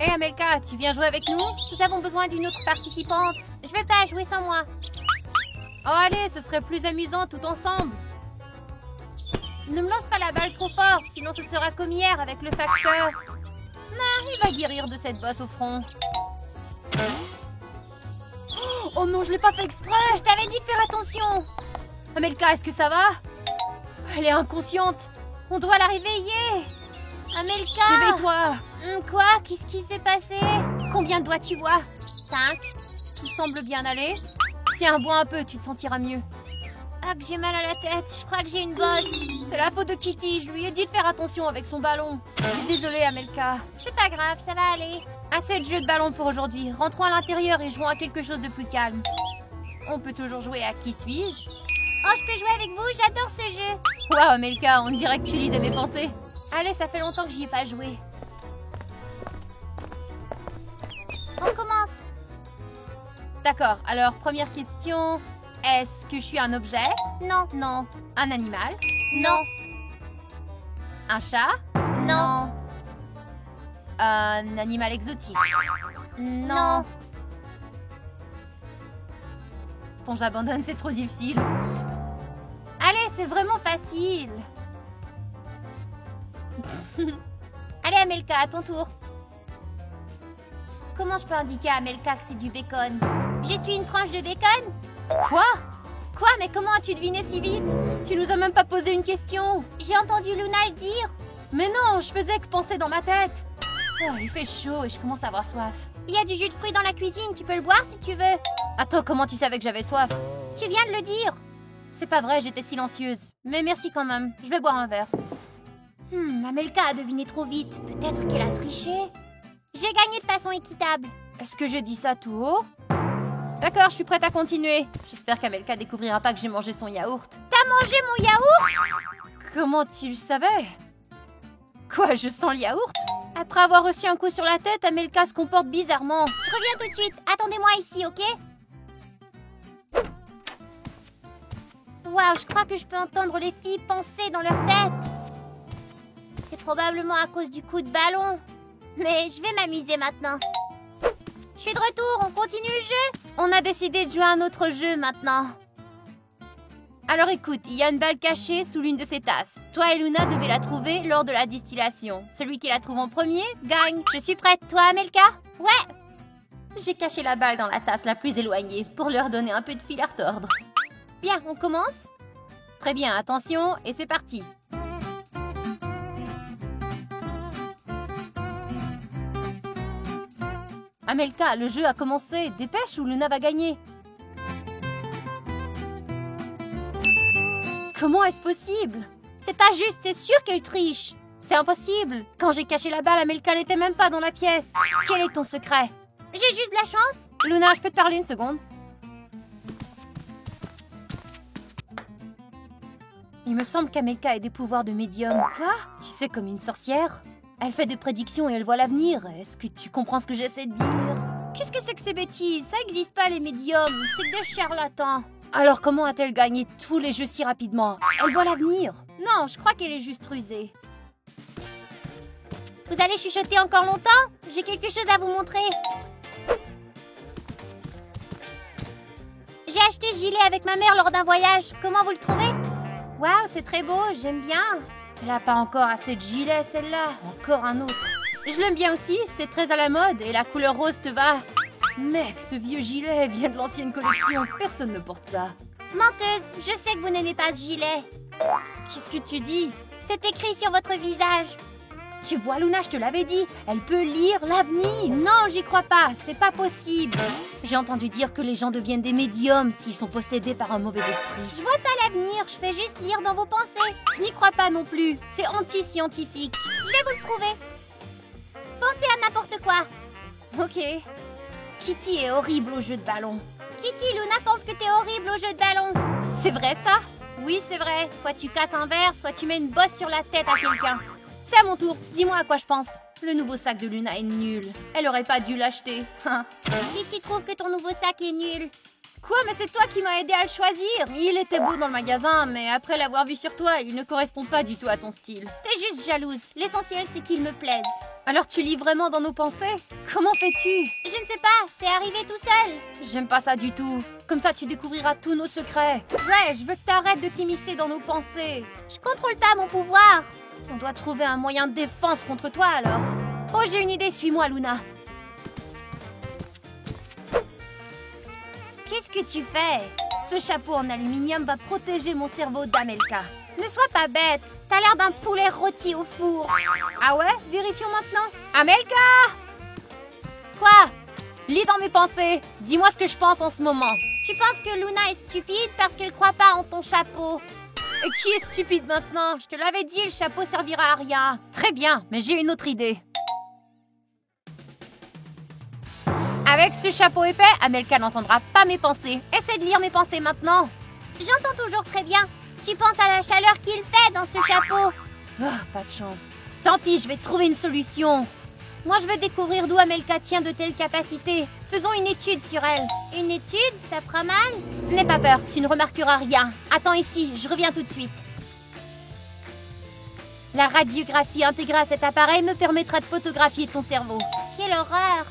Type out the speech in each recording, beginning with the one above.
Hé Amelka, tu viens jouer avec nous? Nous avons besoin d'une autre participante. Je veux pas jouer sans moi. Oh allez, ce serait plus amusant tout ensemble. Ne me lance pas la balle trop fort, sinon ce sera comme hier avec le facteur. Non, il va guérir de cette bosse au front. Oh non, je l'ai pas fait exprès. Je t'avais dit de faire attention. Amelka, est-ce que ça va? Elle est inconsciente. On doit la réveiller. Amelka! Réveille-toi. Quoi? Qu'est-ce qui s'est passé? Combien de doigts tu vois? 5. Tu sembles bien aller. Tiens, bois un peu, tu te sentiras mieux. Ah, que j'ai mal à la tête. Je crois que j'ai une bosse. C'est la faute de Kitty. Je lui ai dit de faire attention avec son ballon. Je suis désolée, Amelka. C'est pas grave, ça va aller. Assez de jeux de ballon pour aujourd'hui. Rentrons à l'intérieur et jouons à quelque chose de plus calme. On peut toujours jouer à Qui suis-je? Oh, je peux jouer avec vous? J'adore ce jeu. Waouh, Amelka, on dirait que tu lisais mes pensées. Allez, ça fait longtemps que j'y ai pas joué. On commence. D'accord, alors première question. Est-ce que je suis un objet? Non. Non. Un animal? Non. Un chat? Non. Un animal exotique? Non. Bon, j'abandonne, c'est trop difficile. Allez, c'est vraiment facile. Allez, Amelka, à ton tour. Comment je peux indiquer à Amelka que c'est du bacon? Je suis une tranche de bacon? Quoi? Quoi? Mais comment as-tu deviné si vite? Tu nous as même pas posé une question. J'ai entendu Luna le dire. Mais non, je faisais que penser dans ma tête. Oh, il fait chaud et je commence à avoir soif. Il y a du jus de fruits dans la cuisine, tu peux le boire si tu veux. Attends, comment tu savais que j'avais soif? Tu viens de le dire. C'est pas vrai, j'étais silencieuse. Mais merci quand même, je vais boire un verre. Amelka a deviné trop vite. Peut-être qu'elle a triché. J'ai gagné de façon équitable. Est-ce que je dis ça tout haut? D'accord, je suis prête à continuer. J'espère qu'Amelka découvrira pas que j'ai mangé son yaourt. T'as mangé mon yaourt? Comment tu le savais? Quoi, je sens le yaourt? Après avoir reçu un coup sur la tête, Amelka se comporte bizarrement. Je reviens tout de suite. Attendez-moi ici, ok? Waouh, je crois que je peux entendre les filles penser dans leur tête. C'est probablement à cause du coup de ballon. Mais je vais m'amuser maintenant. Je suis de retour, on continue le jeu? On a décidé de jouer à un autre jeu maintenant. Alors écoute, il y a une balle cachée sous l'une de ces tasses. Toi et Luna devez la trouver lors de la distillation. Celui qui la trouve en premier gagne. Je suis prête. Toi, Amelka? Ouais. J'ai caché la balle dans la tasse la plus éloignée pour leur donner un peu de fil à retordre. Bien, on commence? Très bien, attention, et c'est parti. Amelka, le jeu a commencé. Dépêche ou Luna va gagner. Comment est-ce possible? C'est pas juste, c'est sûr qu'elle triche. C'est impossible. Quand j'ai caché la balle, Amelka n'était même pas dans la pièce. Quel est ton secret? J'ai juste de la chance. Luna, je peux te parler une seconde? Il me semble qu'Amelka a des pouvoirs de médium. Quoi? Tu sais, comme une sorcière? Elle fait des prédictions et elle voit l'avenir. Est-ce que tu comprends ce que j'essaie de dire? Qu'est-ce que c'est que ces bêtises? Ça existe pas les médiums, c'est des charlatans. Alors comment a-t-elle gagné tous les jeux si rapidement? Elle voit l'avenir. Non, je crois qu'elle est juste rusée. Vous allez chuchoter encore longtemps? J'ai quelque chose à vous montrer. J'ai acheté ce gilet avec ma mère lors d'un voyage. Comment vous le trouvez? Waouh, c'est très beau, j'aime bien. Elle a pas encore assez de gilets, celle-là. Encore un autre. Je l'aime bien aussi, c'est très à la mode et la couleur rose te va. Mec, ce vieux gilet vient de l'ancienne collection. Personne ne porte ça. Menteuse, je sais que vous n'aimez pas ce gilet. Qu'est-ce que tu dis? C'est écrit sur votre visage. Tu vois, Luna, je te l'avais dit. Elle peut lire l'avenir. Non, j'y crois pas. C'est pas possible. J'ai entendu dire que les gens deviennent des médiums s'ils sont possédés par un mauvais esprit. Je vois pas l'avenir, je fais juste lire dans vos pensées. Je n'y crois pas non plus. C'est anti-scientifique. Je vais vous le prouver. Pensez à n'importe quoi. Ok. Kitty est horrible au jeu de ballon. Kitty, Luna pense que t'es horrible au jeu de ballon. C'est vrai ça? Oui, c'est vrai. Soit tu casses un verre, soit tu mets une bosse sur la tête à quelqu'un. C'est à mon tour. Dis-moi à quoi je pense. Le nouveau sac de Luna est nul. Elle aurait pas dû l'acheter. Kitty trouve que ton nouveau sac est nul. Quoi? Mais c'est toi qui m'as aidé à le choisir. Il était beau dans le magasin, mais après l'avoir vu sur toi, il ne correspond pas du tout à ton style. T'es juste jalouse. L'essentiel, c'est qu'il me plaise. Alors tu lis vraiment dans nos pensées? Comment fais-tu? Je ne sais pas, c'est arrivé tout seul. J'aime pas ça du tout. Comme ça, tu découvriras tous nos secrets. Ouais, je veux que t'arrêtes de t'immiscer dans nos pensées. Je contrôle pas mon pouvoir. On doit trouver un moyen de défense contre toi, alors. Oh, j'ai une idée, suis-moi, Luna. Qu'est-ce que tu fais? Ce chapeau en aluminium va protéger mon cerveau d'Amelka. Ne sois pas bête. T'as l'air d'un poulet rôti au four. Ah ouais? Vérifions maintenant. Amelka! Quoi? Lis dans mes pensées. Dis-moi ce que je pense en ce moment. Tu penses que Luna est stupide parce qu'elle croit pas en ton chapeau? Et qui est stupide maintenant? Je te l'avais dit, le chapeau servira à rien. Très bien, mais j'ai une autre idée. Avec ce chapeau épais, Amelka n'entendra pas mes pensées. Essaie de lire mes pensées maintenant. J'entends toujours très bien. Tu penses à la chaleur qu'il fait dans ce chapeau. Oh, pas de chance. Tant pis, je vais trouver une solution. Moi, je veux découvrir d'où Amelka tient de telles capacités. Faisons une étude sur elle. Une étude? Ça fera mal? N'aie pas peur, tu ne remarqueras rien. Attends ici, je reviens tout de suite. La radiographie intégrée à cet appareil me permettra de photographier ton cerveau. Quelle horreur!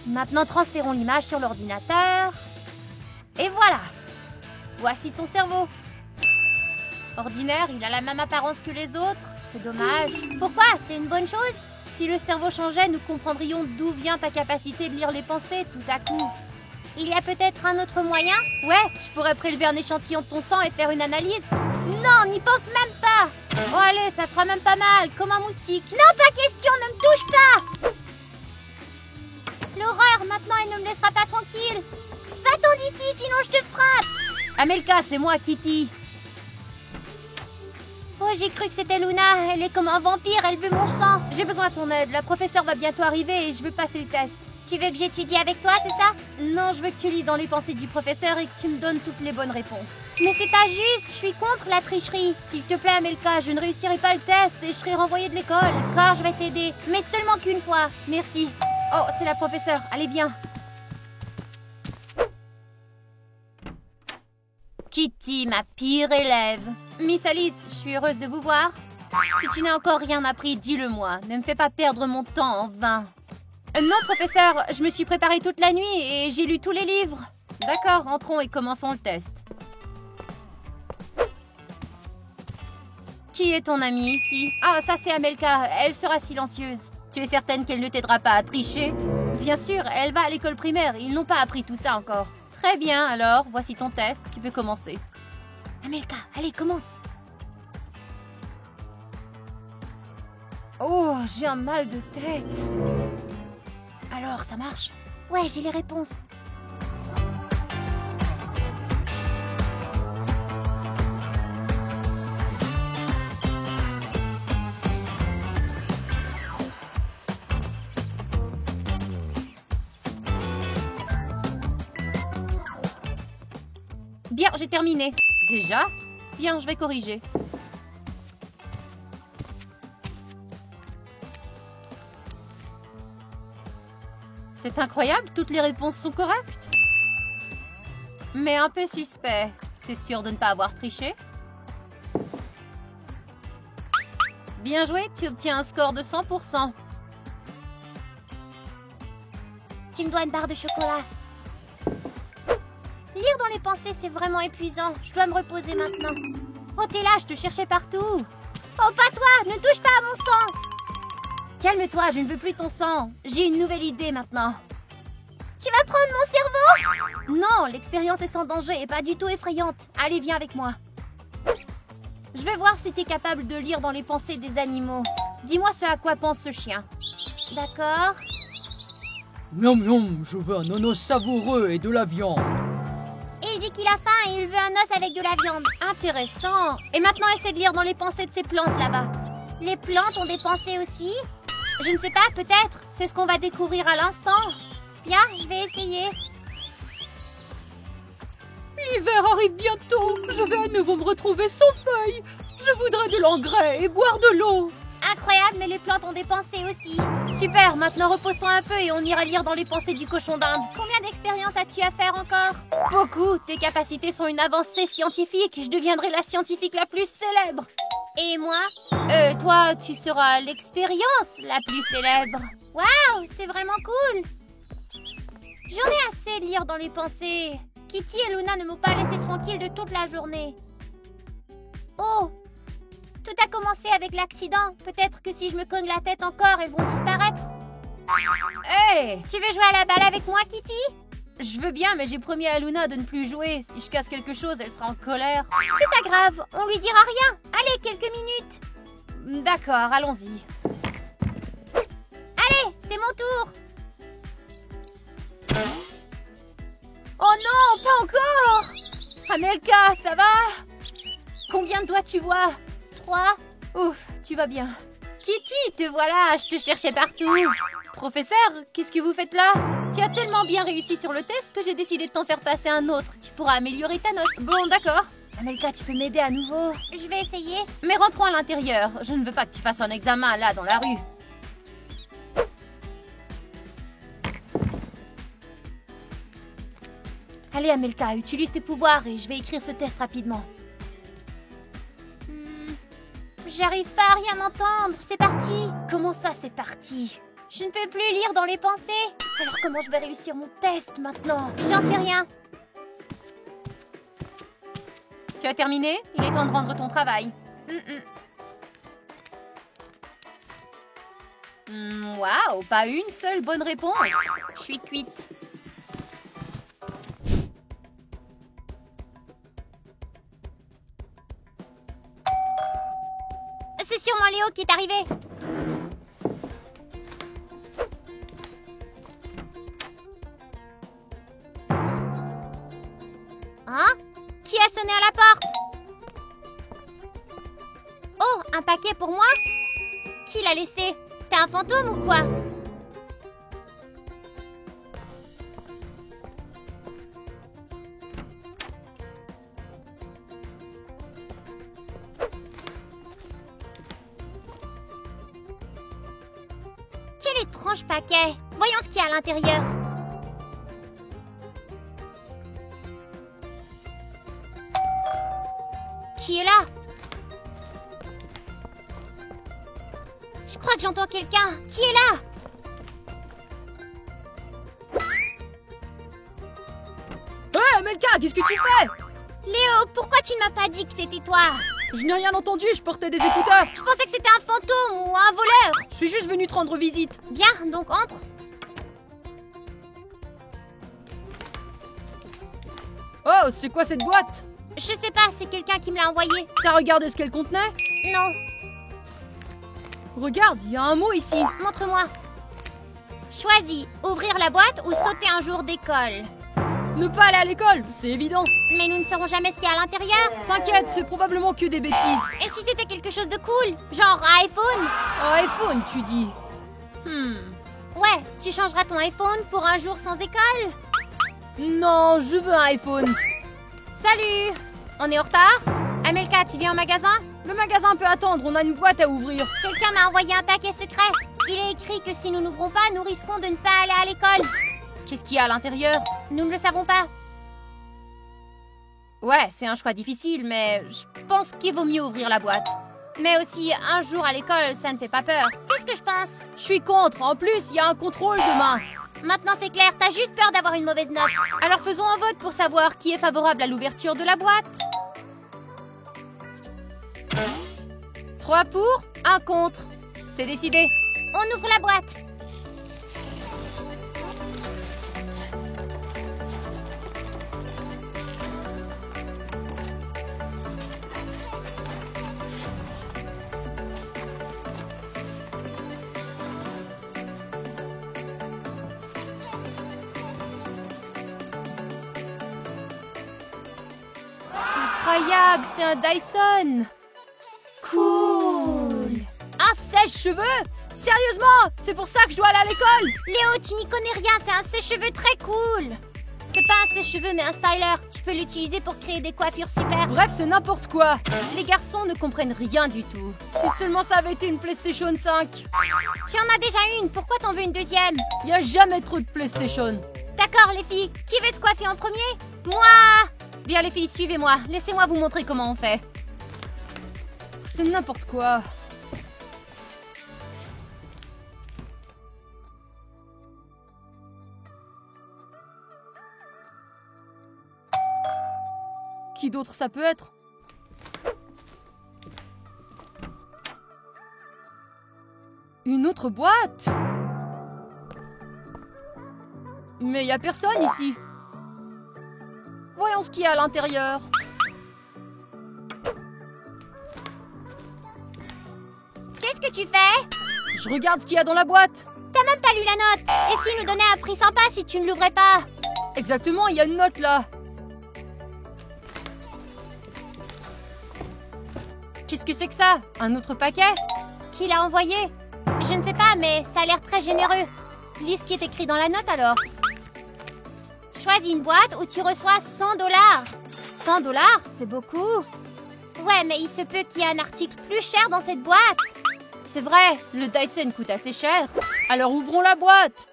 Maintenant, transférons l'image sur l'ordinateur. Et voilà. Voici ton cerveau. Ordinaire, il a la même apparence que les autres. C'est dommage. Pourquoi? C'est une bonne chose? Si le cerveau changeait, nous comprendrions d'où vient ta capacité de lire les pensées tout à coup. Il y a peut-être un autre moyen? Ouais, je pourrais prélever un échantillon de ton sang et faire une analyse. Non, n'y pense même pas! Oh allez, ça fera même pas mal, comme un moustique. Non, pas question, ne me touche pas! L'horreur, maintenant elle ne me laissera pas tranquille. Va-t'en d'ici, sinon je te frappe. Amelka, c'est moi, Kitty. Oh, j'ai cru que c'était Luna. Elle est comme un vampire, elle veut mon sang. J'ai besoin de ton aide. La professeure va bientôt arriver et je veux passer le test. Tu veux que j'étudie avec toi, c'est ça? Non, je veux que tu lises dans les pensées du professeur et que tu me donnes toutes les bonnes réponses. Mais c'est pas juste, je suis contre la tricherie. S'il te plaît, Amelka, je ne réussirai pas le test et je serai renvoyée de l'école. D'accord, je vais t'aider, mais seulement qu'une fois. Merci. Oh, c'est la professeure. Allez, viens. Kitty, ma pire élève. Miss Alice, je suis heureuse de vous voir. Si tu n'as encore rien appris, dis-le-moi. Ne me fais pas perdre mon temps en vain. Non, professeur, je me suis préparée toute la nuit et j'ai lu tous les livres. D'accord, entrons et commençons le test. Qui est ton amie ici? Ah, ça c'est Amelka, elle sera silencieuse. Tu es certaine qu'elle ne t'aidera pas à tricher? Bien sûr, elle va à l'école primaire, ils n'ont pas appris tout ça encore. Très bien, alors, voici ton test, tu peux commencer. Amelka, allez, commence. Oh, j'ai un mal de tête. Alors, ça marche? Ouais, j'ai les réponses. Bien, j'ai terminé. Déjà? Bien, je vais corriger. C'est incroyable, toutes les réponses sont correctes. Mais un peu suspect. T'es sûr de ne pas avoir triché? Bien joué, tu obtiens un score de 100%. Tu me dois une barre de chocolat. Lire dans les pensées, c'est vraiment épuisant. Je dois me reposer maintenant. Oh, t'es là, je te cherchais partout. Oh, pas toi! Ne touche pas à mon sang! Calme-toi, je ne veux plus ton sang. J'ai une nouvelle idée maintenant. Tu vas prendre mon cerveau? Non, l'expérience est sans danger et pas du tout effrayante. Allez, viens avec moi. Je vais voir si t'es capable de lire dans les pensées des animaux. Dis-moi ce à quoi pense ce chien. D'accord. Miam miam, je veux un onos savoureux et de la viande. Il dit qu'il a faim et il veut un os avec de la viande. Intéressant. Et maintenant, essaie de lire dans les pensées de ces plantes là-bas. Les plantes ont des pensées aussi? Je ne sais pas, peut-être. C'est ce qu'on va découvrir à l'instant. Bien, je vais essayer. L'hiver arrive bientôt. Je vais à nouveau me retrouver sans feuilles. Je voudrais de l'engrais et boire de l'eau. Incroyable, mais les plantes ont des pensées aussi. Super, maintenant repose-toi un peu et on ira lire dans les pensées du cochon d'Inde. Combien d'expériences d'expérience as-tu à faire encore? Beaucoup. Tes capacités sont une avancée scientifique. Je deviendrai la scientifique la plus célèbre. Et moi? Toi, tu seras l'expérience la plus célèbre. Waouh, c'est vraiment cool! J'en ai assez de lire dans les pensées. Kitty et Luna ne m'ont pas laissé tranquille de toute la journée. Oh! Tout a commencé avec l'accident. Peut-être que si je me cogne la tête encore, elles vont disparaître. Hey! Tu veux jouer à la balle avec moi, Kitty? Je veux bien, mais j'ai promis à Luna de ne plus jouer. Si je casse quelque chose, elle sera en colère. C'est pas grave, on lui dira rien. Allez, quelques minutes. D'accord, allons-y. Allez, c'est mon tour. Oh non, pas encore! Amelka, ça va? Combien de doigts tu vois? 3. Ouf, tu vas bien. Kitty, te voilà, je te cherchais partout. Professeur, qu'est-ce que vous faites là? Tu as tellement bien réussi sur le test que j'ai décidé de t'en faire passer un autre. Tu pourras améliorer ta note. Bon, d'accord. Amelka, tu peux m'aider à nouveau? Je vais essayer. Mais rentrons à l'intérieur. Je ne veux pas que tu fasses un examen là, dans la rue. Allez, Amelka, utilise tes pouvoirs et je vais écrire ce test rapidement. J'arrive pas à rien entendre. C'est parti. Comment ça, c'est parti? Je ne peux plus lire dans les pensées. Alors comment je vais réussir mon test maintenant? J'en sais rien. Tu as terminé? Il est temps de rendre ton travail. Waouh, pas une seule bonne réponse. Je suis cuite. C'est sûrement Léo qui est arrivé. Hein? Qui a sonné à la porte? Oh, un paquet pour moi? Qui l'a laissé? C'était un fantôme ou quoi? Quel étrange paquet! Voyons ce qu'il y a à l'intérieur. Qui est là? Je crois que j'entends quelqu'un. Qui est là? Hé, Amelka, qu'est-ce que tu fais? Léo, pourquoi tu ne m'as pas dit que c'était toi? Je n'ai rien entendu, je portais des écouteurs. Je pensais que c'était un fantôme ou un voleur. Je suis juste venue te rendre visite. Bien, donc entre. Oh, c'est quoi cette boîte? Je sais pas, c'est quelqu'un qui me l'a envoyé. T'as regardé ce qu'elle contenait? Non, Regarde, il y a un mot ici. montre-moi. Choisis, ouvrir la boîte ou sauter un jour d'école. Ne pas aller à l'école, c'est évident. Mais nous ne saurons jamais ce qu'il y a à l'intérieur. T'inquiète, c'est probablement que des bêtises. Et si c'était quelque chose de cool? Genre un iPhone? Un iPhone, tu dis? Ouais, tu changeras ton iPhone pour un jour sans école? Non, je veux un iPhone. Salut! On est en retard? Amelka, tu viens au magasin? Le magasin peut attendre, on a une boîte à ouvrir. Quelqu'un m'a envoyé un paquet secret. Il est écrit que si nous n'ouvrons pas, nous risquons de ne pas aller à l'école. Qu'est-ce qu'il y a à l'intérieur? Nous ne le savons pas. Ouais, c'est un choix difficile, mais je pense qu'il vaut mieux ouvrir la boîte. Mais aussi, un jour à l'école, ça ne fait pas peur. C'est ce que je pense. Je suis contre, en plus, il y a un contrôle demain. Maintenant c'est clair, t'as juste peur d'avoir une mauvaise note. Alors faisons un vote pour savoir qui est favorable à l'ouverture de la boîte. 3 pour, 1 contre. C'est décidé. On ouvre la boîte. Incroyable, c'est un Dyson. Cool. Un sèche-cheveux? Sérieusement? C'est pour ça que je dois aller à l'école? Léo, tu n'y connais rien, c'est un sèche-cheveux très cool. C'est pas un sèche-cheveux, mais un styler. Tu peux l'utiliser pour créer des coiffures super. Bref, c'est n'importe quoi. Les garçons ne comprennent rien du tout. Si seulement ça avait été une PlayStation 5. Tu en as déjà une, pourquoi t'en veux une deuxième? Il y a jamais trop de PlayStation. D'accord, les filles. Qui veut se coiffer en premier? Moi! Bien les filles, suivez-moi. Laissez-moi vous montrer comment on fait. C'est n'importe quoi. Qui d'autre ça peut être? Une autre boîte? Mais y a personne ici. Voyons ce qu'il y a à l'intérieur. Qu'est-ce que tu fais? Je regarde ce qu'il y a dans la boîte. T'as même pas lu la note. Et s'il nous donnait un prix sympa si tu ne l'ouvrais pas? Exactement, il y a une note là. Qu'est-ce que c'est que ça? Un autre paquet? Qui l'a envoyé? Je ne sais pas, mais ça a l'air très généreux. Lis ce qui est écrit dans la note alors. Choisis une boîte où tu reçois 100 $. 100 $, c'est beaucoup. Ouais, mais il se peut qu'il y ait un article plus cher dans cette boîte. C'est vrai, le Dyson coûte assez cher. Alors ouvrons la boîte.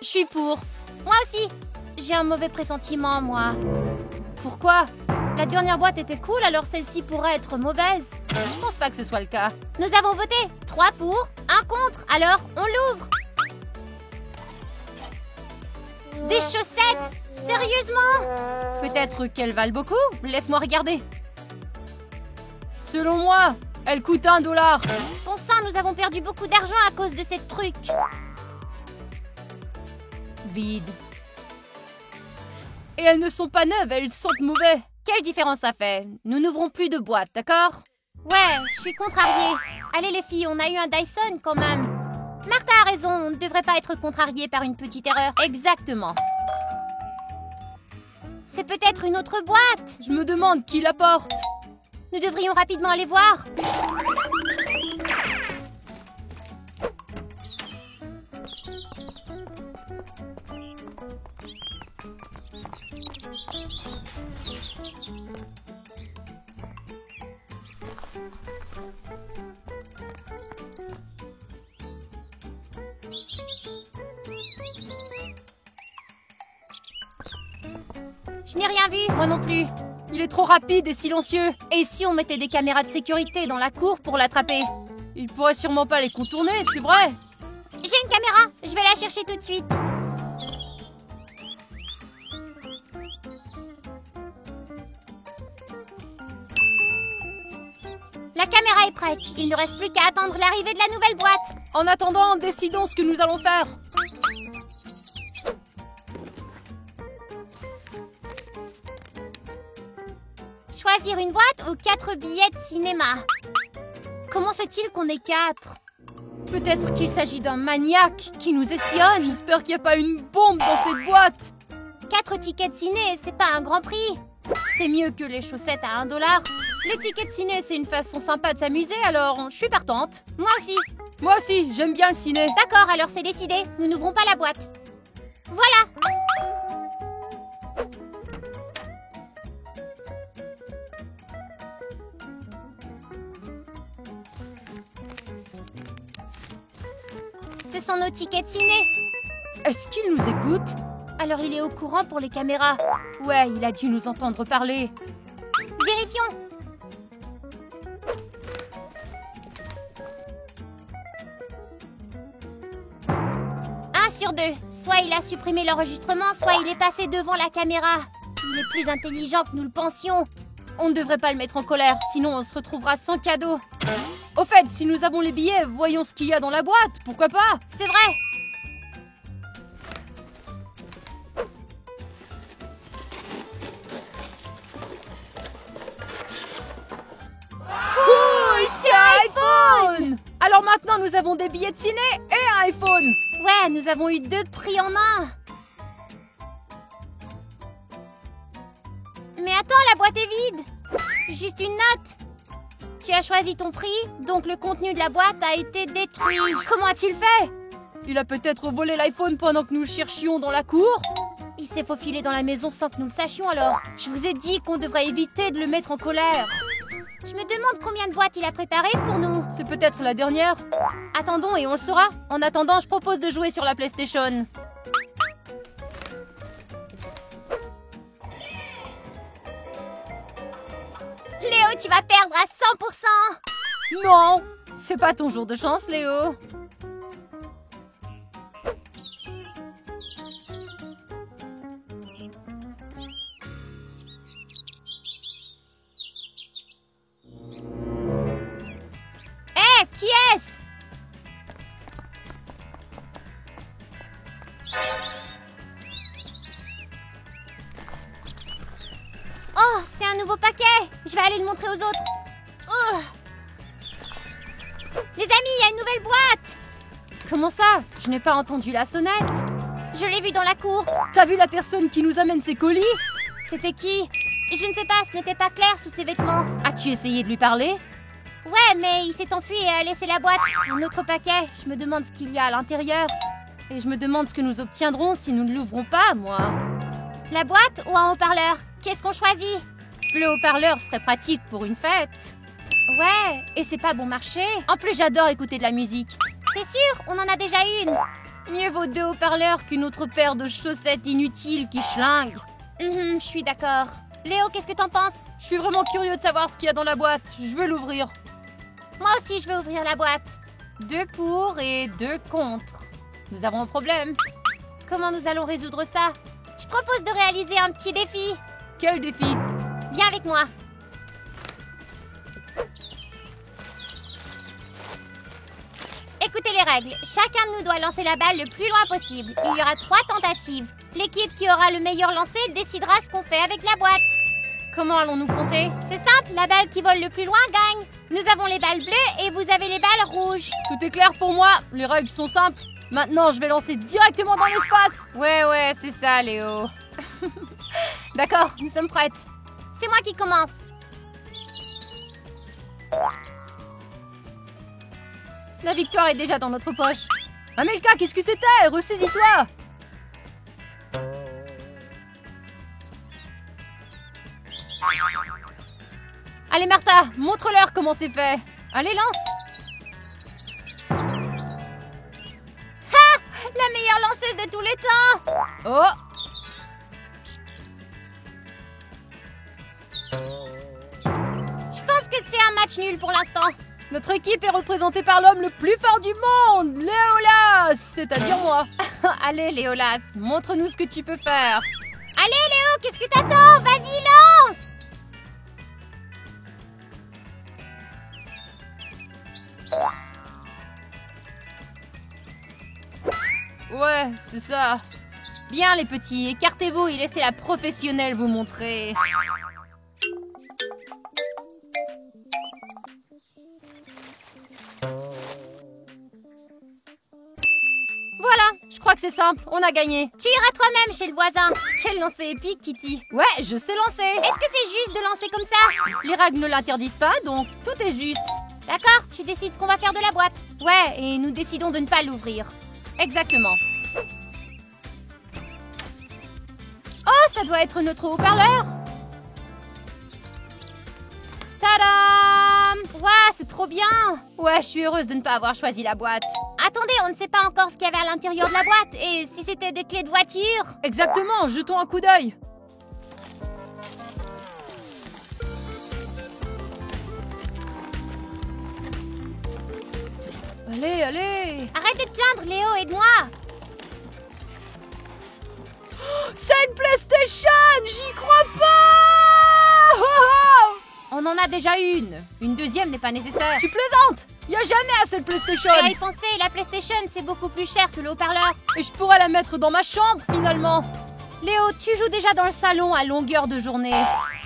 Je suis pour. Moi aussi. J'ai un mauvais pressentiment, moi. Pourquoi? La dernière boîte était cool, alors celle-ci pourrait être mauvaise. Je pense pas que ce soit le cas. Nous avons voté 3 pour, 1 contre. Alors, on l'ouvre. Des chaussettes? Sérieusement? Peut-être qu'elles valent beaucoup. Laisse-moi regarder. Selon moi, elles coûtent $1. Bon sang, nous avons perdu beaucoup d'argent à cause de ces trucs. Vide. Et elles ne sont pas neuves, elles sentent mauvais. Quelle différence ça fait? Nous n'ouvrons plus de boîte, d'accord? Ouais, je suis contrariée. Allez les filles, on a eu un Dyson quand même. Martha a raison, on ne devrait pas être contrariée par une petite erreur. Exactement. C'est peut-être une autre boîte. Je me demande qui la porte. Nous devrions rapidement aller voir. Je n'ai rien vu. Moi non plus. Il est trop rapide et silencieux. Et si on mettait des caméras de sécurité dans la cour pour l'attraper? Il pourrait sûrement pas les contourner, c'est vrai. J'ai une caméra. Je vais la chercher tout de suite. La caméra est prête. Il ne reste plus qu'à attendre l'arrivée de la nouvelle boîte. En attendant, décidons ce que nous allons faire. Choisir une boîte ou 4 billets de cinéma. Comment sait-il qu'on est 4? Peut-être qu'il s'agit d'un maniaque qui nous espionne. J'espère qu'il n'y a pas une bombe dans cette boîte. 4 tickets de ciné, c'est pas un grand prix. C'est mieux que les chaussettes à $1. Les tickets de ciné, c'est une façon sympa de s'amuser, alors je suis partante. Moi aussi. Moi aussi, j'aime bien le ciné. D'accord, alors c'est décidé. Nous n'ouvrons pas la boîte. Voilà. Ce sont nos tickets de ciné. Est-ce qu'il nous écoute? Alors il est au courant pour les caméras. Ouais, il a dû nous entendre parler. Vérifions. Un sur 2. Soit il a supprimé l'enregistrement, soit il est passé devant la caméra. Il est plus intelligent que nous le pensions. On ne devrait pas le mettre en colère, sinon on se retrouvera sans cadeau. Au fait, si nous avons les billets, voyons ce qu'il y a dans la boîte, pourquoi pas? C'est vrai. Cool, c'est un iPhone! Alors maintenant, nous avons des billets de ciné et un iPhone. Ouais, nous avons eu 2 prix en un. Mais attends, la boîte est vide. Juste une note. Tu as choisi ton prix, donc le contenu de la boîte a été détruit. Comment a-t-il fait? Il a peut-être volé l'iPhone pendant que nous le cherchions dans la cour. Il s'est faufilé dans la maison sans que nous le sachions alors. Je vous ai dit qu'on devrait éviter de le mettre en colère. Je me demande combien de boîtes il a préparées pour nous. C'est peut-être la dernière. Attendons et on le saura. En attendant, je propose de jouer sur la PlayStation. tu vas perdre à 100%. Non, c'est pas ton jour de chance, Léo. Hé, qui est-ce? Oh, c'est un nouveau paquet. Je vais aller le montrer aux autres. Oh. Les amis, il y a une nouvelle boîte. Comment ça? Je n'ai pas entendu la sonnette. Je l'ai vue dans la cour. T'as vu la personne qui nous amène ses colis? C'était qui? Je ne sais pas, ce n'était pas clair sous ses vêtements. As-tu essayé de lui parler? Ouais, mais il s'est enfui et a laissé la boîte. Un autre paquet. Je me demande ce qu'il y a à l'intérieur. Et je me demande ce que nous obtiendrons si nous ne l'ouvrons pas, moi. La boîte ou un haut-parleur? Qu'est-ce qu'on choisit? Le haut-parleur serait pratique pour une fête. Ouais, et c'est pas bon marché. En plus, j'adore écouter de la musique. T'es sûr? On en a déjà une. Mieux vaut 2 haut-parleurs qu'une autre paire de chaussettes inutiles qui schlinguent. Je suis d'accord. Léo, qu'est-ce que t'en penses? Je suis vraiment curieux de savoir ce qu'il y a dans la boîte. Je veux l'ouvrir. Moi aussi, je vais ouvrir la boîte. 2 pour et 2 contre. Nous avons un problème. Comment nous allons résoudre ça? Je propose de réaliser un petit défi. Quel défi? Viens avec moi. Écoutez les règles. Chacun de nous doit lancer la balle le plus loin possible. Il y aura 3 tentatives. L'équipe qui aura le meilleur lancer décidera ce qu'on fait avec la boîte. Comment allons-nous compter? C'est simple, la balle qui vole le plus loin gagne. Nous avons les balles bleues et vous avez les balles rouges. Tout est clair pour moi. Les règles sont simples. Maintenant, je vais lancer directement dans l'espace. Ouais, c'est ça, Léo. D'accord, nous sommes prêtes. C'est moi qui commence. La victoire est déjà dans notre poche. Amelka, qu'est-ce que c'était? Ressaisis-toi. Allez, Martha, montre-leur comment c'est fait. Allez, lance. Ha! La meilleure lanceuse de tous les temps. Oh! Je pense que c'est un match nul pour l'instant. Notre équipe est représentée par l'homme le plus fort du monde, Léolas, c'est-à-dire moi. Allez, Léolas, montre-nous ce que tu peux faire. Allez, Léo, qu'est-ce que t'attends? Vas-y, lance! Ouais, c'est ça. Bien, les petits, écartez-vous et laissez la professionnelle vous montrer. Voilà, je crois que c'est simple, on a gagné. Tu iras toi-même chez le voisin. Quel lancer épique, Kitty. Ouais, je sais lancer. Est-ce que c'est juste de lancer comme ça? Les règles ne l'interdisent pas, donc tout est juste. D'accord, tu décides ce qu'on va faire de la boîte. Ouais, et nous décidons de ne pas l'ouvrir. Exactement. Oh, ça doit être notre haut-parleur. Tadam! Ouah, c'est trop bien. Ouais, je suis heureuse de ne pas avoir choisi la boîte. Attendez, on ne sait pas encore ce qu'il y avait à l'intérieur de la boîte. Et si c'était des clés de voiture? Exactement, jetons un coup d'œil. Allez, allez. Arrête de te plaindre, Léo, aide-moi. C'est une PlayStation! J'y crois pas! Oh, oh. On en a déjà une. Une deuxième n'est pas nécessaire. Tu plaisantes! Y a jamais assez de PlayStation! Et à y penser, la PlayStation, c'est beaucoup plus cher que le haut-parleur. Et je pourrais la mettre dans ma chambre, finalement. Léo, tu joues déjà dans le salon à longueur de journée.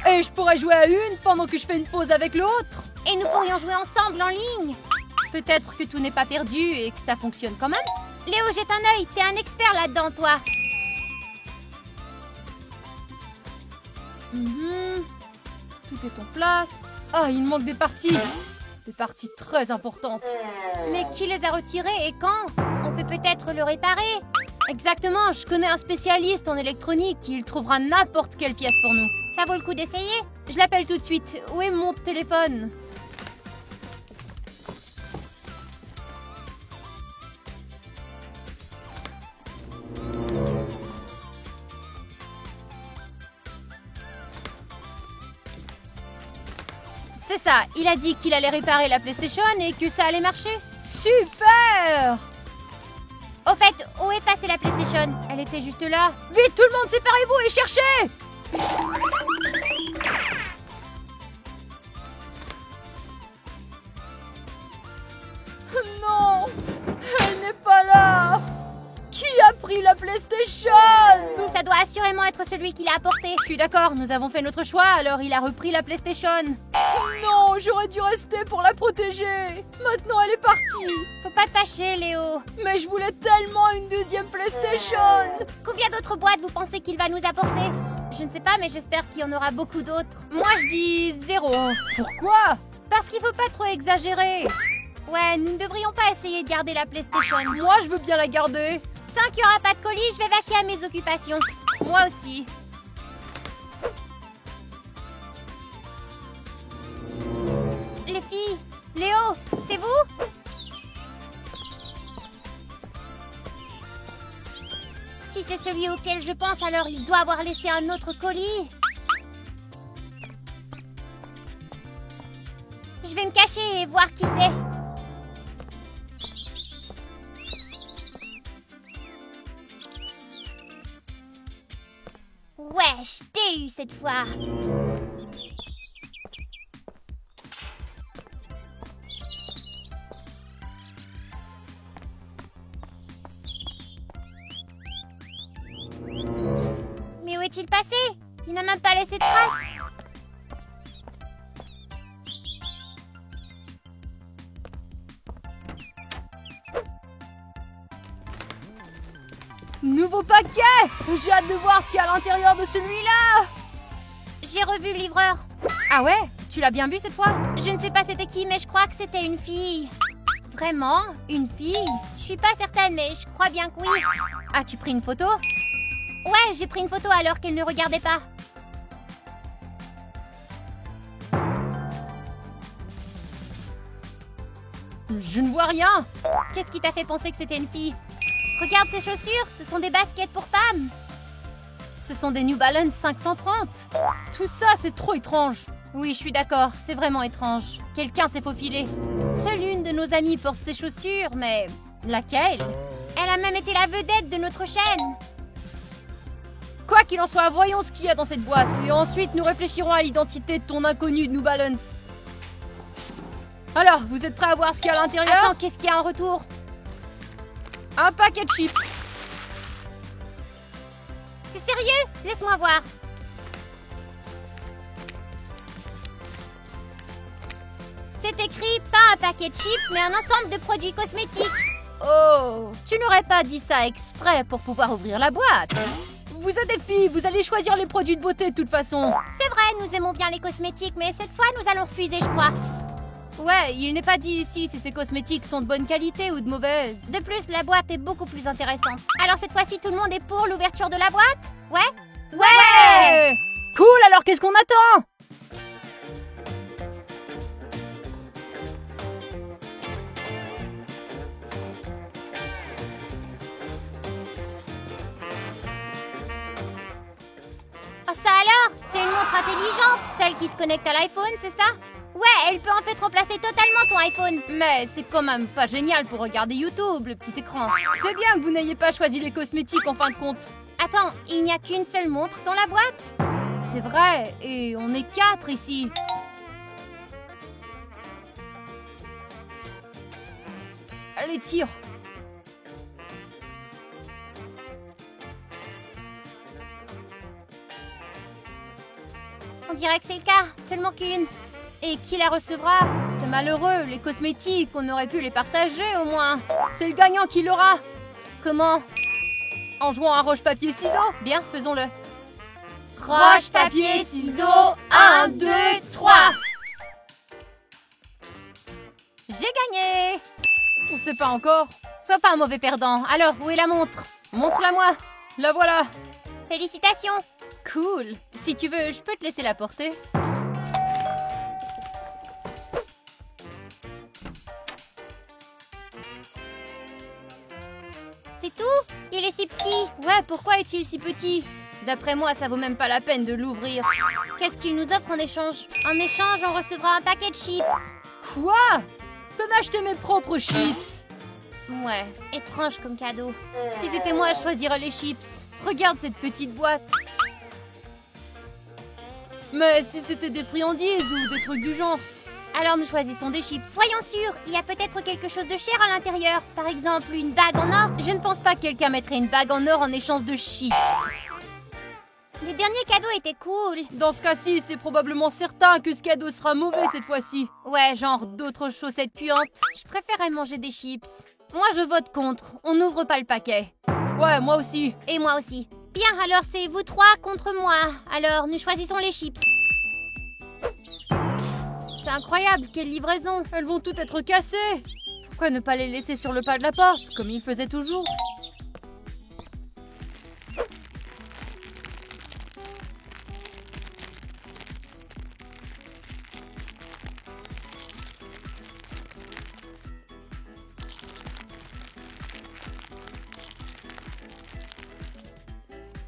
Et je pourrais jouer à une pendant que je fais une pause avec l'autre. Et nous pourrions jouer ensemble en ligne. Peut-être que tout n'est pas perdu et que ça fonctionne quand même. Léo, jette un œil. T'es un expert là-dedans, toi. Tout est en place. Ah, il manque des parties. Des parties très importantes. Mais qui les a retirées et quand? On peut peut-être le réparer. Exactement, je connais un spécialiste en électronique. Il trouvera n'importe quelle pièce pour nous. Ça vaut le coup d'essayer? Je l'appelle tout de suite. Où est mon téléphone? C'est ça, il a dit qu'il allait réparer la PlayStation et que ça allait marcher. Super! Au fait, où est passée la PlayStation? Elle était juste là. Vite, tout le monde, séparez-vous et cherchez! Non! Elle n'est pas là! Qui a pris la PlayStation? Ça doit assurément être celui qui l'a apporté. Je suis d'accord, nous avons fait notre choix, alors il a repris la PlayStation. Non, j'aurais dû rester pour la protéger. Maintenant, elle est partie. Faut pas te fâcher, Léo. Mais je voulais tellement une deuxième PlayStation. Combien d'autres boîtes vous pensez qu'il va nous apporter? Je ne sais pas, mais j'espère qu'il y en aura beaucoup d'autres. Moi, je dis 0. Pourquoi? Parce qu'il faut pas trop exagérer. Ouais, nous ne devrions pas essayer de garder la PlayStation. Moi, je veux bien la garder. Tant qu'il n'y aura pas de colis, je vais vaquer à mes occupations. Moi aussi. Les filles, Léo, c'est vous? Si c'est celui auquel je pense, alors il doit avoir laissé un autre colis. Je vais me cacher et voir qui c'est. Ouais, je t'ai eu cette fois. Mais où est-il passé? Il n'a même pas laissé de traces. Nouveau paquet! J'ai hâte de voir ce qu'il y a à l'intérieur de celui-là! J'ai revu le livreur. Ah ouais? Tu l'as bien vu cette fois? Je ne sais pas c'était qui, mais je crois que c'était une fille. Vraiment? Une fille? Je suis pas certaine, mais je crois bien que oui. As-tu pris une photo? Ouais, j'ai pris une photo alors qu'elle ne regardait pas. Je ne vois rien! Qu'est-ce qui t'a fait penser que c'était une fille? Regarde ces chaussures, ce sont des baskets pour femmes. Ce sont des New Balance 530. Tout ça, c'est trop étrange. Oui, je suis d'accord, c'est vraiment étrange. Quelqu'un s'est faufilé. Seule une de nos amies porte ces chaussures, mais laquelle? Elle a même été la vedette de notre chaîne. Quoi qu'il en soit, voyons ce qu'il y a dans cette boîte. Et ensuite, nous réfléchirons à l'identité de ton inconnu de New Balance. Alors, vous êtes prêts à voir ce qu'il y a à l'intérieur? Attends, qu'est-ce qu'il y a en retour? Un paquet de chips. C'est sérieux? Laisse-moi voir. C'est écrit pas un paquet de chips, mais un ensemble de produits cosmétiques. Oh, tu n'aurais pas dit ça exprès pour pouvoir ouvrir la boîte. Vous êtes des filles, vous allez choisir les produits de beauté de toute façon. C'est vrai, nous aimons bien les cosmétiques, mais cette fois, nous allons refuser, je crois. Ouais, il n'est pas dit ici si ces cosmétiques sont de bonne qualité ou de mauvaise. De plus, la boîte est beaucoup plus intéressante. Alors cette fois-ci, tout le monde est pour l'ouverture de la boîte? Ouais? Ouais! Cool, alors qu'est-ce qu'on attend? Oh, ça alors? C'est une montre intelligente, celle qui se connecte à l'iPhone, c'est ça? Ouais, elle peut en fait remplacer totalement ton iPhone. Mais c'est quand même pas génial pour regarder YouTube, le petit écran. C'est bien que vous n'ayez pas choisi les cosmétiques en fin de compte. Attends, il n'y a qu'une seule montre dans la boîte? C'est vrai, et on est 4 ici. Allez, tire. On dirait que c'est le cas, seulement qu'une. Et qui la recevra? C'est malheureux, les cosmétiques, on aurait pu les partager au moins. C'est le gagnant qui l'aura. Comment? En jouant à roche-papier-ciseaux? Bien, faisons-le. Roche-papier-ciseaux, 1, 2, 3. J'ai gagné! On sait pas encore. Sois pas un mauvais perdant. Alors, où est la montre? Montre-la-moi. La voilà. Félicitations. Cool. Si tu veux, je peux te laisser la porter. C'est tout? Il est si petit. Ouais, pourquoi est-il si petit? D'après moi, ça vaut même pas la peine de l'ouvrir. Qu'est-ce qu'il nous offre en échange? En échange, on recevra un paquet de chips. Quoi? Je peux m'acheter mes propres chips. Ouais, Étrange comme cadeau. si c'était moi, je choisirais les chips. Regarde cette petite boîte. Mais si c'était des friandises ou des trucs du genre, alors nous choisissons des chips. Soyons sûrs, il y a peut-être quelque chose de cher à l'intérieur. Par exemple, une bague en or. Je ne pense pas que quelqu'un mettrait une bague en or en échange de chips. Le dernier cadeau était cool. Dans ce cas-ci, c'est probablement certain que ce cadeau sera mauvais cette fois-ci. Ouais, genre d'autres chaussettes puantes. Je préférerais manger des chips. Moi, je vote contre. On n'ouvre pas le paquet. Ouais, moi aussi. Et moi aussi. Bien, alors c'est vous trois contre moi. Alors, nous choisissons les chips. C'est incroyable, quelle livraison. Elles vont toutes être cassées. Pourquoi ne pas les laisser sur le pas de la porte, comme ils faisaient toujours?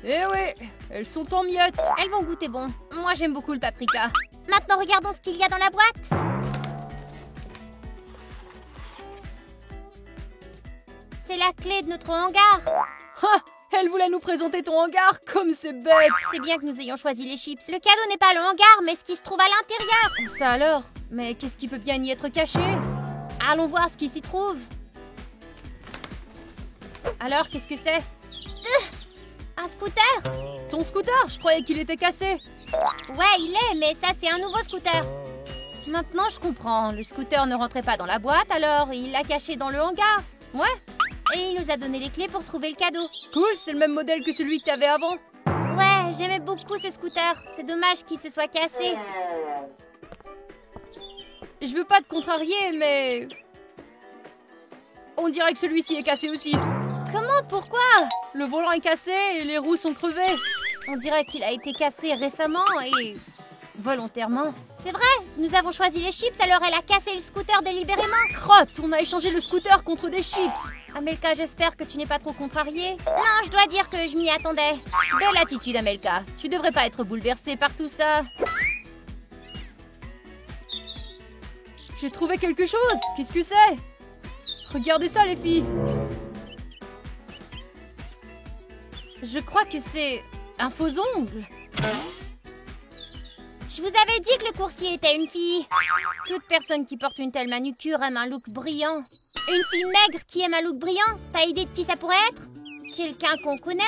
Eh oui, elles sont en miettes. Elles vont goûter bon. Moi, j'aime beaucoup le paprika. Maintenant, regardons ce qu'il y a dans la boîte. C'est la clé de notre hangar. Ah, elle voulait nous présenter ton hangar, comme c'est bête. C'est bien que nous ayons choisi les chips. Le cadeau n'est pas le hangar, mais ce qui se trouve à l'intérieur. Ça alors? Mais qu'est-ce qui peut bien y être caché? Allons voir ce qui s'y trouve. Alors, qu'est-ce que c'est? Un scooter? Ton scooter? Je croyais qu'il était cassé. Ouais, il est, mais ça, c'est un nouveau scooter. Maintenant, je comprends. Le scooter ne rentrait pas dans la boîte, alors il l'a caché dans le hangar. Ouais, Et il nous a donné les clés pour trouver le cadeau. cool, c'est le même modèle que celui que t'avais avant. Ouais, j'aimais beaucoup ce scooter. C'est dommage qu'il se soit cassé. Je veux pas te contrarier, mais... on dirait que celui-ci est cassé aussi. Comment? Pourquoi? Le volant est cassé et les roues sont crevées. On dirait qu'il a été cassé récemment et... volontairement. C'est vrai, nous avons choisi les chips, alors elle a cassé le scooter délibérément. Crotte, on a échangé le scooter contre des chips. Amelka, j'espère que tu n'es pas trop contrariée. Non, je dois dire que je m'y attendais. Belle attitude, Amelka. Tu devrais pas être bouleversée par tout ça. J'ai trouvé quelque chose. Qu'est-ce que c'est? Regardez ça, les filles. Je crois que c'est un faux ongle. Je vous avais dit que le coursier était une fille. Toute personne qui porte une telle manucure aime un look brillant. Une fille maigre qui aime un look brillant. T'as idée de qui ça pourrait être? Quelqu'un qu'on connaît?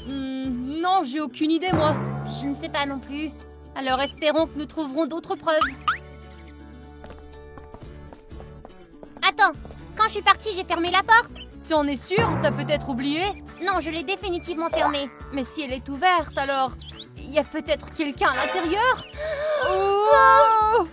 Non, j'ai aucune idée, moi. Je ne sais pas non plus. Alors espérons que nous trouverons d'autres preuves. Attends, quand je suis partie, j'ai fermé la porte. Tu en es sûre? T'as peut-être oublié? Non, je l'ai définitivement fermée. Mais si elle est ouverte, alors... il y a peut-être quelqu'un à l'intérieur?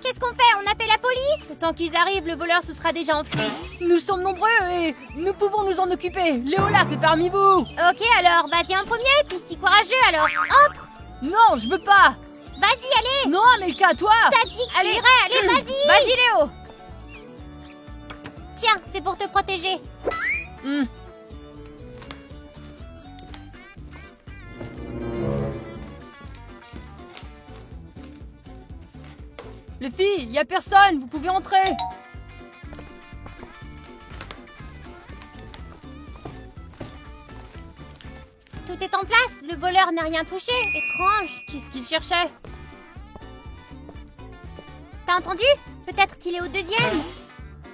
Qu'est-ce qu'on fait? On appelle la police? Tant qu'ils arrivent, le voleur se sera déjà enfui. Nous sommes nombreux et nous pouvons nous en occuper. Léola, c'est parmi vous. Ok, alors, vas-y en premier. T'es si courageux, alors entre. Non, je veux pas. Vas-y, allez. Non, Amelka, toi. T'as dit que tu Allez. irais, allez, vas-y. Vas-y, Léo. Tiens, c'est pour te protéger. Les filles, y a personne, vous pouvez entrer. Tout est en place, le voleur n'a rien touché. Étrange. Qu'est-ce qu'il cherchait? T'as entendu? Peut-être qu'il est au deuxième.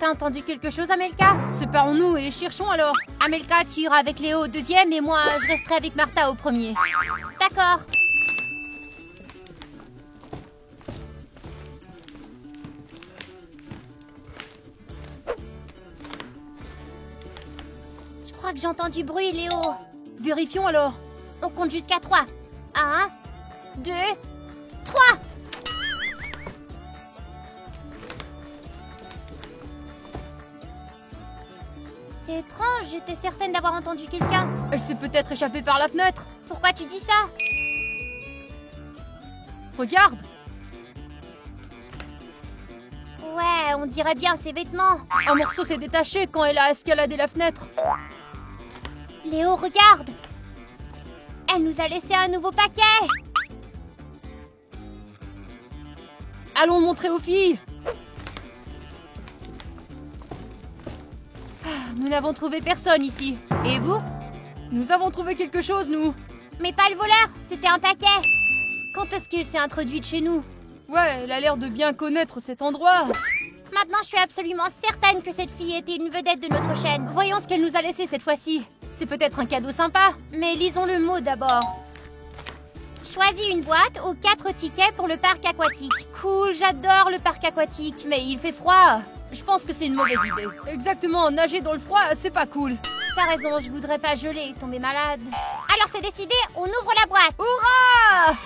T'as entendu quelque chose, Amelka? Séparons-nous et cherchons alors. Amelka, tu iras avec Léo au deuxième et moi, je resterai avec Martha au premier. D'accord. Je crois que j'entends du bruit, Léo. Vérifions alors. On compte jusqu'à 3. 1, 2, 3. C'est étrange, j'étais certaine d'avoir entendu quelqu'un. Elle s'est peut-être échappée par la fenêtre. Pourquoi tu dis ça? Regarde. Ouais, on dirait bien ses vêtements. Un morceau s'est détaché quand elle a escaladé la fenêtre. Léo, regarde. Elle nous a laissé un nouveau paquet. Allons montrer aux filles. Nous n'avons trouvé personne ici. Et vous? Nous avons trouvé quelque chose, nous. Mais pas le voleur, c'était un paquet. Quand est-ce qu'il s'est introduite chez nous? Ouais, elle a l'air de bien connaître cet endroit. Maintenant, je suis absolument certaine que cette fille était une vedette de notre chaîne. Voyons ce qu'elle nous a laissé cette fois-ci. C'est peut-être un cadeau sympa, mais lisons le mot d'abord. Choisis une boîte aux 4 tickets pour le parc aquatique. Cool, j'adore le parc aquatique, mais il fait froid. Je pense que c'est une mauvaise idée. Exactement, nager dans le froid, c'est pas cool. T'as raison, je voudrais pas geler et tomber malade. Alors c'est décidé, on ouvre la boîte. Hurrah!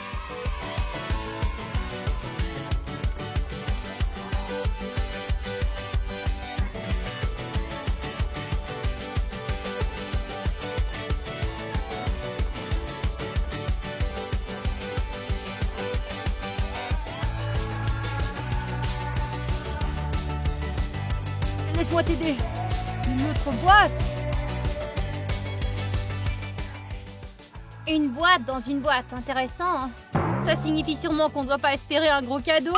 Laisse-moi t'aider. Une autre boîte. Une boîte dans une boîte, intéressant. Ça signifie sûrement qu'on ne doit pas espérer un gros cadeau.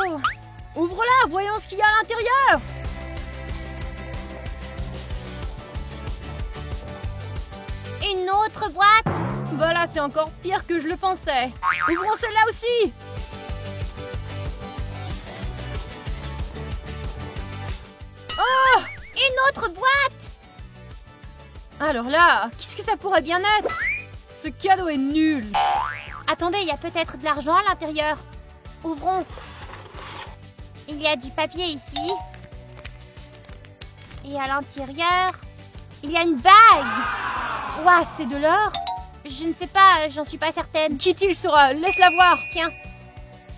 Ouvre-la, voyons ce qu'il y a à l'intérieur. Une autre boîte. Voilà, c'est encore pire que je le pensais. Ouvrons celle-là aussi. Oh! Une autre boîte. Alors là, qu'est-ce que ça pourrait bien être? Ce cadeau est nul. Attendez, il y a peut-être de l'argent à l'intérieur. Ouvrons. Il y a du papier ici. Et à l'intérieur, il y a une bague. Ouah, c'est de l'or? Je ne sais pas, j'en suis pas certaine. Kitty le saura, laisse-la voir. Tiens.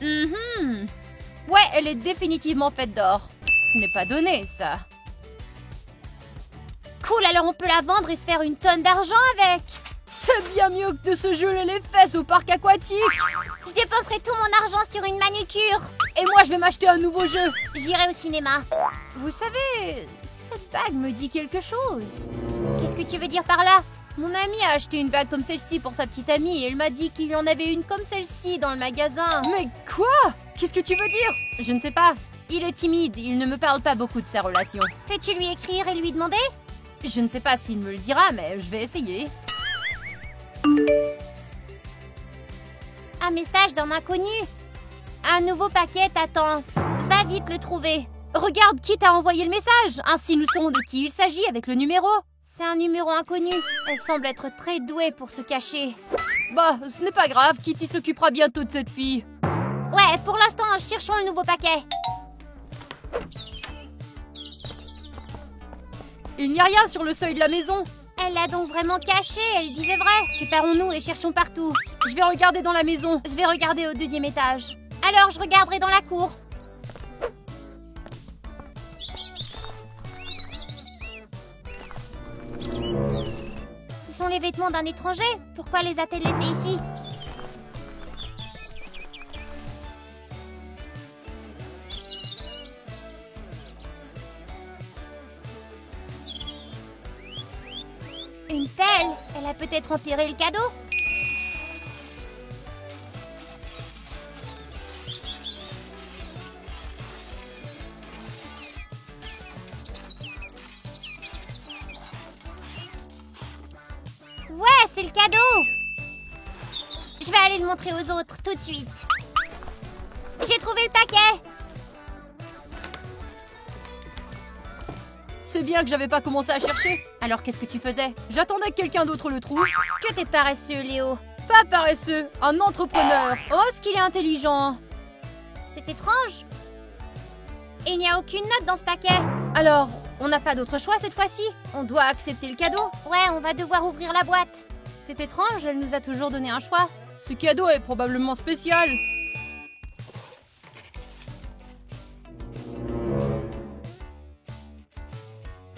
Ouais, elle est définitivement faite d'or. Ce n'est pas donné, ça. Cool, alors on peut la vendre et se faire une tonne d'argent avec. C'est bien mieux que de se geler les fesses au parc aquatique. Je dépenserai tout mon argent sur une manucure. Et moi, je vais m'acheter un nouveau jeu. J'irai au cinéma. Vous savez, cette bague me dit quelque chose. Qu'est-ce que tu veux dire par là? Mon amie a acheté une bague comme celle-ci pour sa petite amie et elle m'a dit qu'il y en avait une comme celle-ci dans le magasin. Mais quoi? Qu'est-ce que tu veux dire? Je ne sais pas. Il est timide, il ne me parle pas beaucoup de sa relation. Peux-tu lui écrire et lui demander? Je ne sais pas s'il me le dira, mais je vais essayer. Un message d'un inconnu. Un nouveau paquet t'attend. Va vite le trouver. Regarde qui t'a envoyé le message. Ainsi nous saurons de qui il s'agit avec le numéro. C'est un numéro inconnu. Elle semble être très douée pour se cacher. Bah, ce n'est pas grave, Kitty s'occupera bientôt de cette fille. Ouais, pour l'instant, cherchons le nouveau paquet. Il n'y a rien sur le seuil de la maison. Elle l'a donc vraiment caché, elle disait vrai. Séparons-nous et cherchons partout. Je vais regarder dans la maison. Je vais regarder au 2e étage. Alors, je regarderai dans la cour. Ce sont les vêtements d'un étranger. Pourquoi les a-t-elle laissés ici? Une pelle. Elle a peut-être enterré le cadeau. Ouais, c'est le cadeau. Je vais aller le montrer aux autres tout de suite. J'ai trouvé le paquet. C'est bien que j'avais pas commencé à chercher. Alors qu'est-ce que tu faisais? J'attendais que quelqu'un d'autre le trouve. Est-ce que t'es paresseux, Léo? Pas paresseux, un entrepreneur. Oh, est-ce qu'il est intelligent? C'est étrange. Il n'y a aucune note dans ce paquet. Alors, on n'a pas d'autre choix cette fois-ci? On doit accepter le cadeau. Ouais, on va devoir ouvrir la boîte. C'est étrange, elle nous a toujours donné un choix. Ce cadeau est probablement spécial.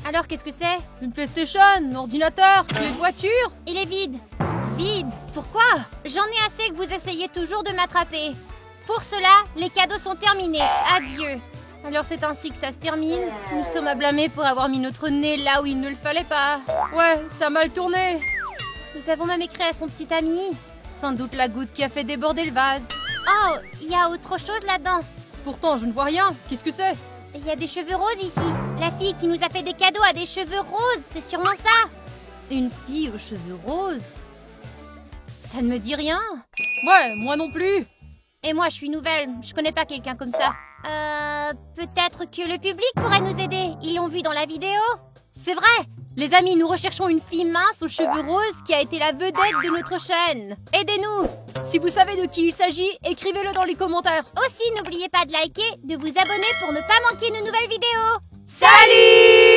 Alors, qu'est-ce que c'est? Une PlayStation, un ordinateur, clé de voiture? Il est vide. Vide? Pourquoi? J'en ai assez que vous essayiez toujours de m'attraper. Pour cela, les cadeaux sont terminés. Adieu. Alors c'est ainsi que ça se termine. Nous sommes à blâmer pour avoir mis notre nez là où il ne le fallait pas. Ouais, ça a mal tourné. Nous avons même écrit à son petit ami. Sans doute la goutte qui a fait déborder le vase. Oh, il y a autre chose là-dedans. Pourtant, je ne vois rien. Qu'est-ce que c'est? Il y a des cheveux roses ici. La fille qui nous a fait des cadeaux a des cheveux roses, c'est sûrement ça. Une fille aux cheveux roses? Ça ne me dit rien. Ouais, moi non plus. Et moi, je suis nouvelle, je connais pas quelqu'un comme ça. Peut-être que le public pourrait nous aider. Ils l'ont vu dans la vidéo. C'est vrai. Les amis, nous recherchons une fille mince aux cheveux roses qui a été la vedette de notre chaîne. Aidez-nous. Si vous savez de qui il s'agit, écrivez-le dans les commentaires. Aussi, n'oubliez pas de liker, de vous abonner pour ne pas manquer nos nouvelles vidéos. Salut!